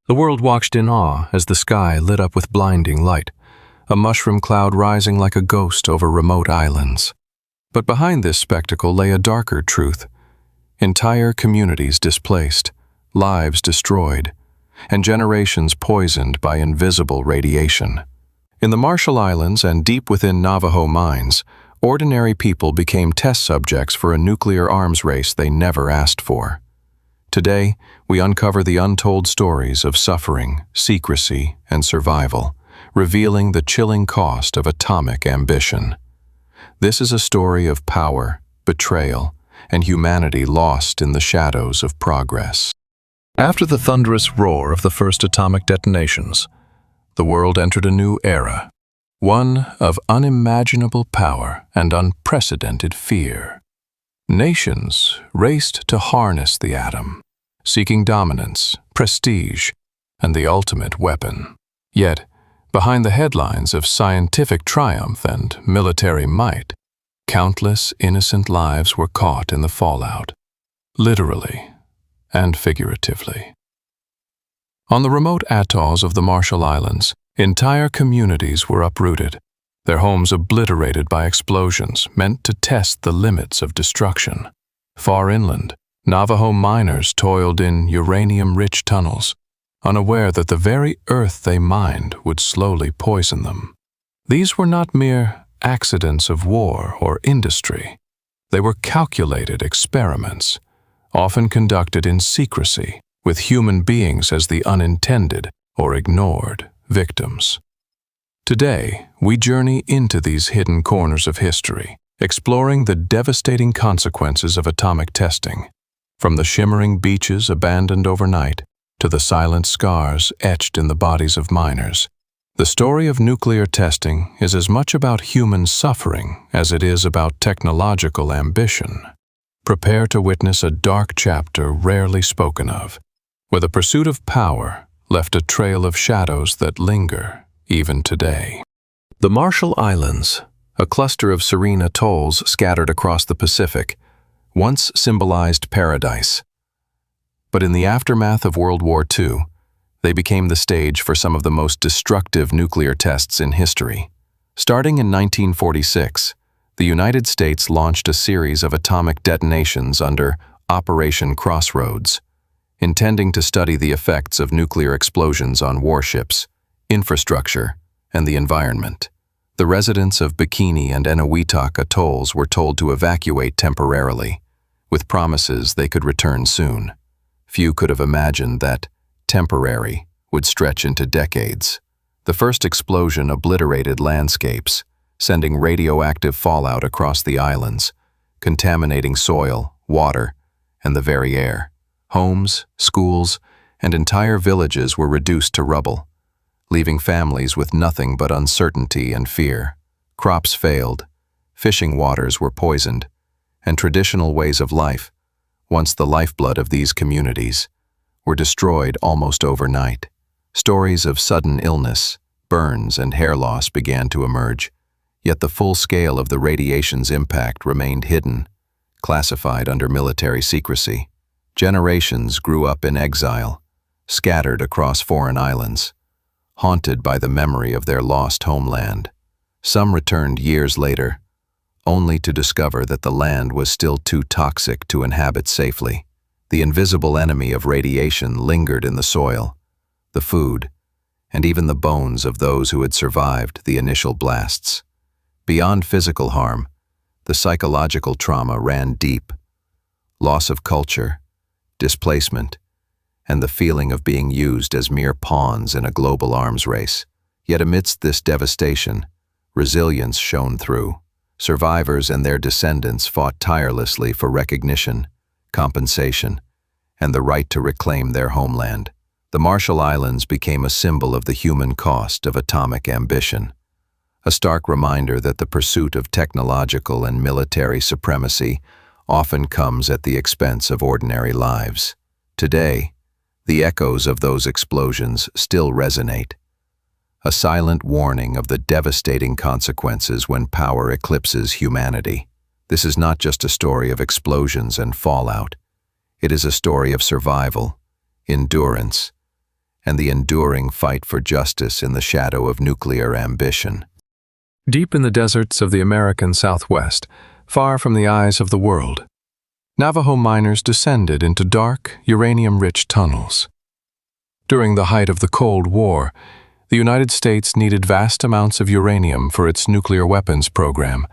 The world watched in awe as the sky lit up with blinding light, a mushroom cloud rising like a ghost over remote islands. But behind this spectacle lay a darker truth. Entire communities displaced, lives destroyed, and generations poisoned by invisible radiation. In the Marshall Islands and deep within Navajo mines, ordinary people became test subjects for a nuclear arms race they never asked for. Today, we uncover the untold stories of suffering, secrecy, and survival, revealing the chilling cost of atomic ambition. This is a story of power, betrayal, and humanity lost in the shadows of progress. After the thunderous roar of the first atomic detonations, the world entered a new era, one of unimaginable power and unprecedented fear. Nations raced to harness the atom, seeking dominance, prestige, and the ultimate weapon. Yet, behind the headlines of scientific triumph and military might, countless innocent lives were caught in the fallout, literally and figuratively. On the remote atolls of the Marshall Islands, entire communities were uprooted, their homes obliterated by explosions meant to test the limits of destruction. Far inland, Navajo miners toiled in uranium-rich tunnels, unaware that the very earth they mined would slowly poison them. These were not mere accidents of war or industry. They were calculated experiments, often conducted in secrecy, with human beings as the unintended or ignored victims. Today, we journey into these hidden corners of history, exploring the devastating consequences of atomic testing, from the shimmering beaches abandoned overnight to the silent scars etched in the bodies of miners. The story of nuclear testing is as much about human suffering as it is about technological ambition. Prepare to witness a dark chapter rarely spoken of, where the pursuit of power left a trail of shadows that linger even today. The Marshall Islands, a cluster of serene atolls scattered across the Pacific, once symbolized paradise. But in the aftermath of World War II, they became the stage for some of the most destructive nuclear tests in history. Starting in 1946, the United States launched a series of atomic detonations under Operation Crossroads, intending to study the effects of nuclear explosions on warships, infrastructure, and the environment. The residents of Bikini and Eniwetok atolls were told to evacuate temporarily, with promises they could return soon. Few could have imagined that temporary would stretch into decades. The first explosion obliterated landscapes, sending radioactive fallout across the islands, contaminating soil, water, and the very air. Homes, schools, and entire villages were reduced to rubble, leaving families with nothing but uncertainty and fear. Crops failed, fishing waters were poisoned, and traditional ways of life, once the lifeblood of these communities, were destroyed almost overnight. Stories of sudden illness, burns, and hair loss began to emerge, yet the full scale of the radiation's impact remained hidden, classified under military secrecy. Generations grew up in exile, scattered across foreign islands, haunted by the memory of their lost homeland. Some returned years later, only to discover that the land was still too toxic to inhabit safely. The invisible enemy of radiation lingered in the soil, the food, and even the bones of those who had survived the initial blasts. Beyond physical harm, the psychological trauma ran deep. Loss of culture, displacement, and the feeling of being used as mere pawns in a global arms race. Yet amidst this devastation, resilience shone through. Survivors and their descendants fought tirelessly for recognition, compensation, and the right to reclaim their homeland. The Marshall Islands became a symbol of the human cost of atomic ambition, a stark reminder that the pursuit of technological and military supremacy often comes at the expense of ordinary lives. Today, the echoes of those explosions still resonate, a silent warning of the devastating consequences when power eclipses humanity. This is not just a story of explosions and fallout. It is a story of survival, endurance, and the enduring fight for justice in the shadow of nuclear ambition. Deep in the deserts of the American Southwest, far from the eyes of the world, Navajo miners descended into dark, uranium-rich tunnels. During the height of the Cold War, the United States needed vast amounts of uranium for its nuclear weapons program,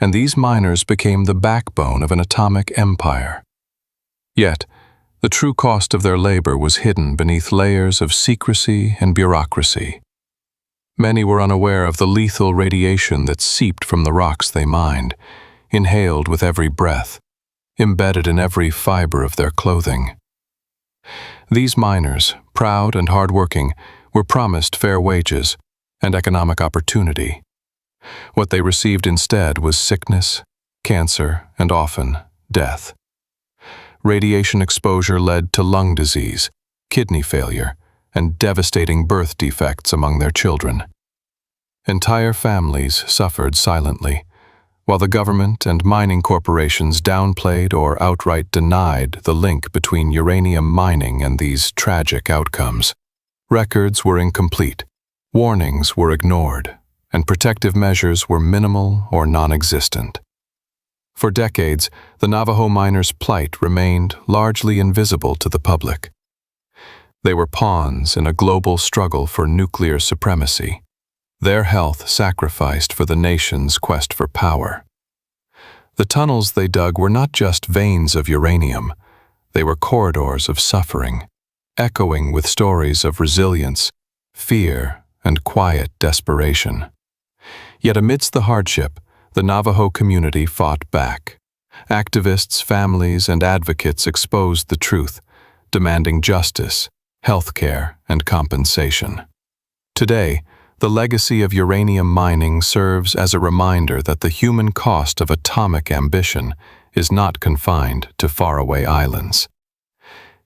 and these miners became the backbone of an atomic empire. Yet, the true cost of their labor was hidden beneath layers of secrecy and bureaucracy. Many were unaware of the lethal radiation that seeped from the rocks they mined, inhaled with every breath, embedded in every fiber of their clothing. These miners, proud and hardworking, were promised fair wages and economic opportunity. What they received instead was sickness, cancer, and often death. Radiation exposure led to lung disease, kidney failure, and devastating birth defects among their children. Entire families suffered silently, while the government and mining corporations downplayed or outright denied the link between uranium mining and these tragic outcomes. Records were incomplete, warnings were ignored, and protective measures were minimal or non-existent. For decades, the Navajo miners' plight remained largely invisible to the public. They were pawns in a global struggle for nuclear supremacy, their health sacrificed for the nation's quest for power. The tunnels they dug were not just veins of uranium, they were corridors of suffering, echoing with stories of resilience, fear, and quiet desperation. Yet amidst the hardship, the Navajo community fought back. Activists, families, and advocates exposed the truth, demanding justice, health care, and compensation. Today, the legacy of uranium mining serves as a reminder that the human cost of atomic ambition is not confined to faraway islands.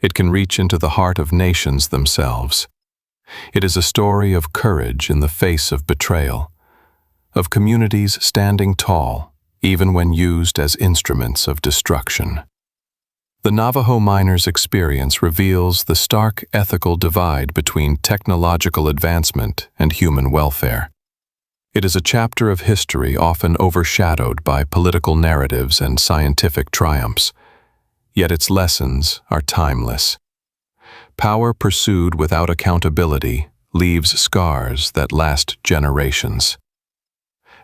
It can reach into the heart of nations themselves. It is a story of courage in the face of betrayal, of communities standing tall, even when used as instruments of destruction. The Navajo miners' experience reveals the stark ethical divide between technological advancement and human welfare. It is a chapter of history often overshadowed by political narratives and scientific triumphs, yet its lessons are timeless. Power pursued without accountability leaves scars that last generations.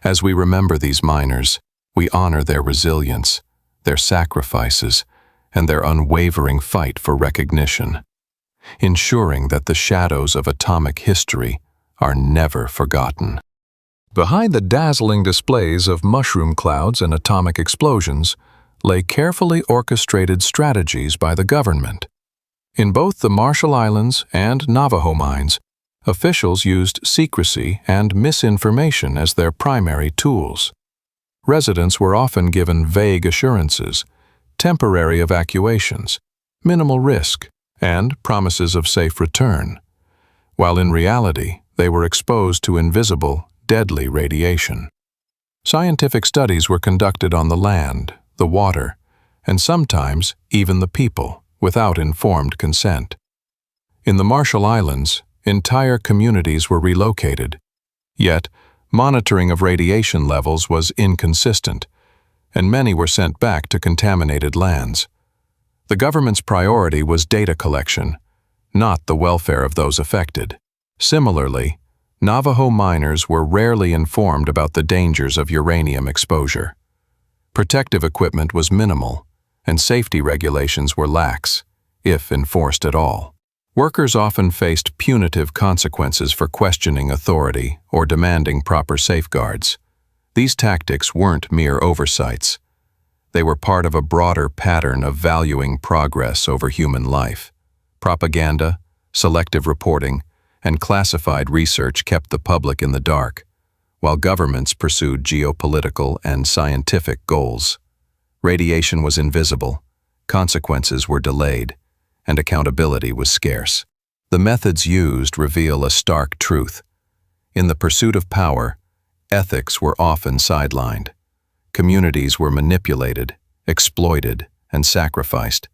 As we remember these miners, we honor their resilience, their sacrifices, and their unwavering fight for recognition, ensuring that the shadows of atomic history are never forgotten. Behind the dazzling displays of mushroom clouds and atomic explosions lay carefully orchestrated strategies by the government. In both the Marshall Islands and Navajo mines, officials used secrecy and misinformation as their primary tools. Residents were often given vague assurances, temporary evacuations, minimal risk, and promises of safe return, while in reality they were exposed to invisible, deadly radiation. Scientific studies were conducted on the land, the water, and sometimes even the people, without informed consent. In the Marshall Islands, entire communities were relocated, yet monitoring of radiation levels was inconsistent, and many were sent back to contaminated lands. The government's priority was data collection, not the welfare of those affected. Similarly, Navajo miners were rarely informed about the dangers of uranium exposure. Protective equipment was minimal, and safety regulations were lax, if enforced at all. Workers often faced punitive consequences for questioning authority or demanding proper safeguards. These tactics weren't mere oversights. They were part of a broader pattern of valuing progress over human life. Propaganda, selective reporting, and classified research kept the public in the dark, while governments pursued geopolitical and scientific goals. Radiation was invisible, consequences were delayed, and accountability was scarce. The methods used reveal a stark truth. In the pursuit of power, ethics were often sidelined. Communities were manipulated, exploited, and sacrificed,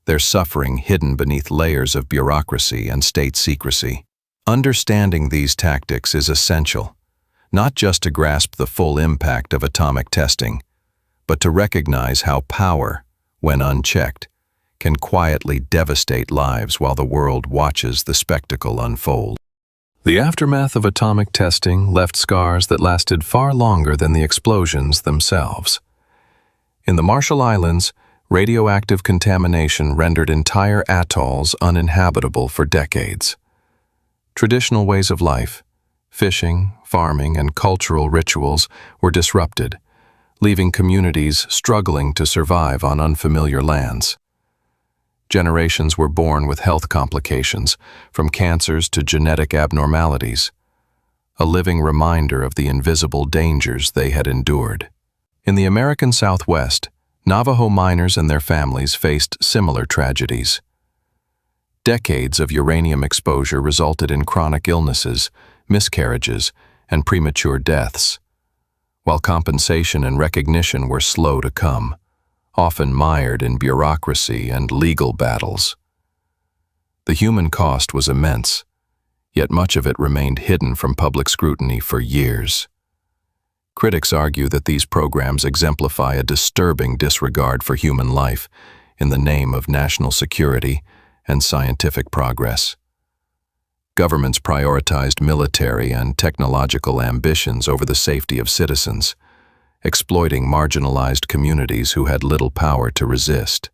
their suffering hidden beneath layers of bureaucracy and state secrecy. Understanding these tactics is essential, not just to grasp the full impact of atomic testing, but to recognize how power, when unchecked, can quietly devastate lives while the world watches the spectacle unfold. The aftermath of atomic testing left scars that lasted far longer than the explosions themselves. In the Marshall Islands, radioactive contamination rendered entire atolls uninhabitable for decades. Traditional ways of life, fishing, farming, and cultural rituals were disrupted, leaving communities struggling to survive on unfamiliar lands. Generations were born with health complications, from cancers to genetic abnormalities, a living reminder of the invisible dangers they had endured. In the American Southwest, Navajo miners and their families faced similar tragedies. Decades of uranium exposure resulted in chronic illnesses, miscarriages, and premature deaths, while compensation and recognition were slow to come, often mired in bureaucracy and legal battles. The human cost was immense, yet much of it remained hidden from public scrutiny for years. Critics argue that these programs exemplify a disturbing disregard for human life in the name of national security and scientific progress. Governments prioritized military and technological ambitions over the safety of citizens, exploiting marginalized communities who had little power to resist.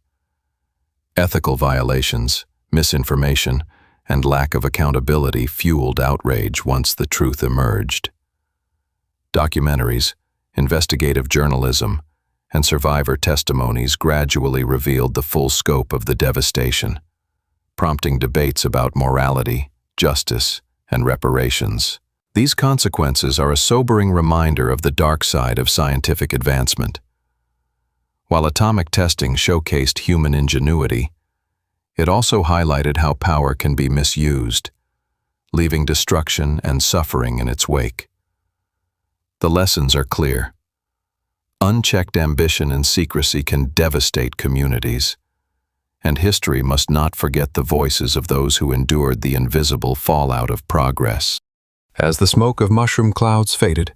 Ethical violations, misinformation, and lack of accountability fueled outrage once the truth emerged. Documentaries, investigative journalism, and survivor testimonies gradually revealed the full scope of the devastation, prompting debates about morality, justice, and reparations. These consequences are a sobering reminder of the dark side of scientific advancement. While atomic testing showcased human ingenuity, it also highlighted how power can be misused, leaving destruction and suffering in its wake. The lessons are clear. Unchecked ambition and secrecy can devastate communities, and history must not forget the voices of those who endured the invisible fallout of progress. As the smoke of mushroom clouds faded,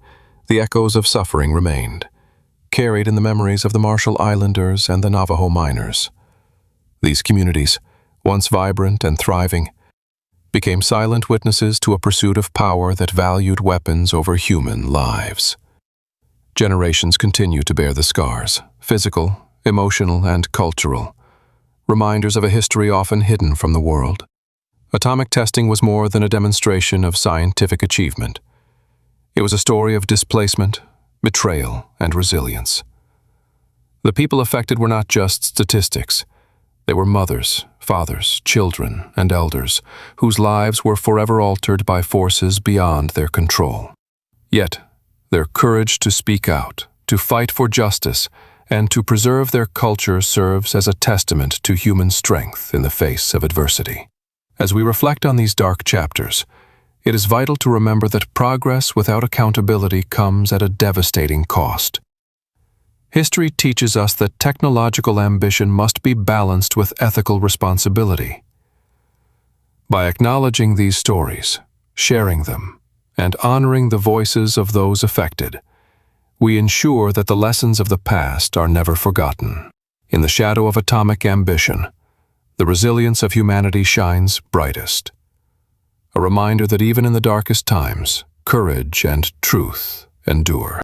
the echoes of suffering remained, carried in the memories of the Marshall Islanders and the Navajo miners. These communities, once vibrant and thriving, became silent witnesses to a pursuit of power that valued weapons over human lives. Generations continue to bear the scars, physical, emotional, and cultural, reminders of a history often hidden from the world. Atomic testing was more than a demonstration of scientific achievement. It was a story of displacement, betrayal, and resilience. The people affected were not just statistics. They were mothers, fathers, children, and elders, whose lives were forever altered by forces beyond their control. Yet, their courage to speak out, to fight for justice, and to preserve their culture serves as a testament to human strength in the face of adversity. As we reflect on these dark chapters, it is vital to remember that progress without accountability comes at a devastating cost. History teaches us that technological ambition must be balanced with ethical responsibility. By acknowledging these stories, sharing them, and honoring the voices of those affected, we ensure that the lessons of the past are never forgotten. In the shadow of atomic ambition, the resilience of humanity shines brightest. A reminder that even in the darkest times, courage and truth endure.